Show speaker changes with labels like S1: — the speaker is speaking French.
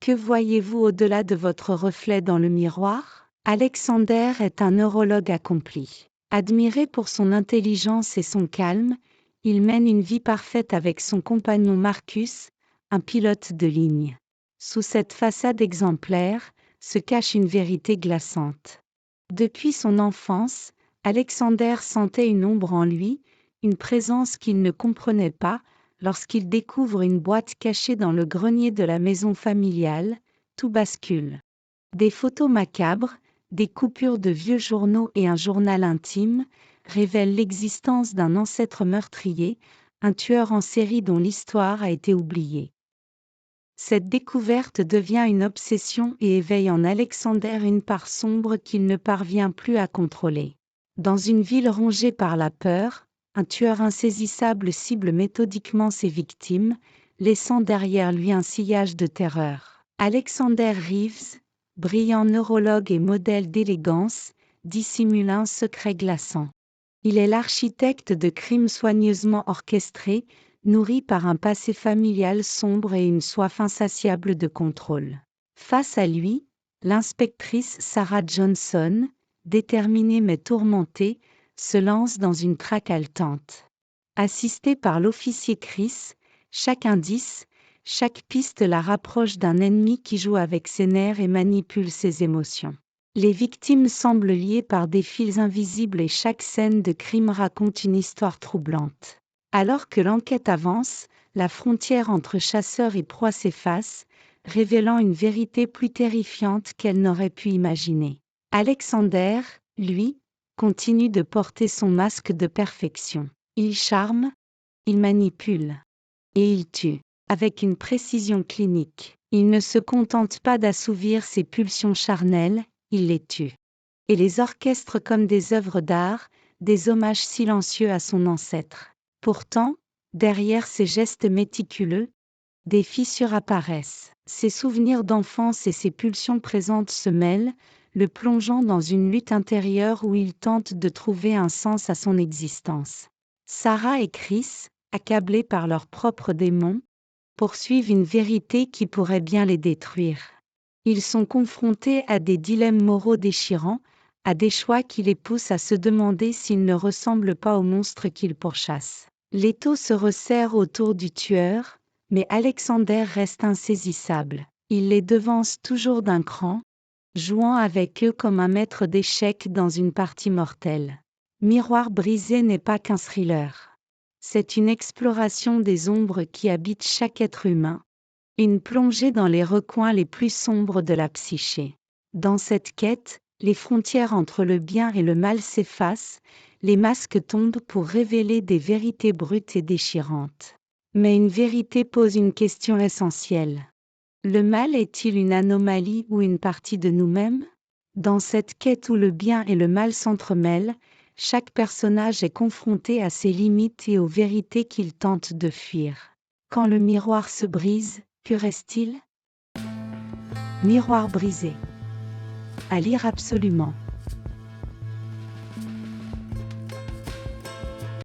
S1: Que voyez-vous au-delà de votre reflet dans le miroir? Alexander est un neurologue accompli. Admiré pour son intelligence et son calme, il mène une vie parfaite avec son compagnon Marcus, un pilote de ligne. Sous cette façade exemplaire, se cache une vérité glaçante. Depuis son enfance, Alexander sentait une ombre en lui, une présence qu'il ne comprenait pas. Lorsqu'il découvre une boîte cachée dans le grenier de la maison familiale, tout bascule. Des photos macabres, des coupures de vieux journaux et un journal intime révèlent l'existence d'un ancêtre meurtrier, un tueur en série dont l'histoire a été oubliée. Cette découverte devient une obsession et éveille en Alexander une part sombre qu'il ne parvient plus à contrôler. Dans une ville rongée par la peur, un tueur insaisissable cible méthodiquement ses victimes, laissant derrière lui un sillage de terreur. Alexander Reeves, brillant neurologue et modèle d'élégance, dissimule un secret glaçant. Il est l'architecte de crimes soigneusement orchestrés, nourri par un passé familial sombre et une soif insatiable de contrôle. Face à lui, l'inspectrice Sarah Johnson, déterminée mais tourmentée, se lance dans une traque haletante. Assistée par l'officier Chris, chaque indice, chaque piste la rapproche d'un ennemi qui joue avec ses nerfs et manipule ses émotions. Les victimes semblent liées par des fils invisibles et chaque scène de crime raconte une histoire troublante. Alors que l'enquête avance, la frontière entre chasseurs et proie s'efface, révélant une vérité plus terrifiante qu'elle n'aurait pu imaginer. Alexander, lui, continue de porter son masque de perfection. Il charme, il manipule et il tue. Avec une précision clinique, il ne se contente pas d'assouvir ses pulsions charnelles, il les tue. Et les orchestre comme des œuvres d'art, des hommages silencieux à son ancêtre. Pourtant, derrière ces gestes méticuleux, des fissures apparaissent. Ses souvenirs d'enfance et ses pulsions présentes se mêlent, le plongeant dans une lutte intérieure où il tente de trouver un sens à son existence. Sarah et Chris, accablés par leurs propres démons, poursuivent une vérité qui pourrait bien les détruire. Ils sont confrontés à des dilemmes moraux déchirants, à des choix qui les poussent à se demander s'ils ne ressemblent pas aux monstres qu'ils pourchassent. L'étau se resserre autour du tueur, mais Alexander reste insaisissable. Il les devance toujours d'un cran, jouant avec eux comme un maître d'échecs dans une partie mortelle. Miroir brisé n'est pas qu'un thriller. C'est une exploration des ombres qui habitent chaque être humain, une plongée dans les recoins les plus sombres de la psyché. Dans cette quête, les frontières entre le bien et le mal s'effacent, les masques tombent pour révéler des vérités brutes et déchirantes. Mais une vérité pose une question essentielle. Le mal est-il une anomalie ou une partie de nous-mêmes? Dans cette quête où le bien et le mal s'entremêlent, chaque personnage est confronté à ses limites et aux vérités qu'il tente de fuir. Quand le miroir se brise, que reste-t-il? Miroir brisé. À lire absolument.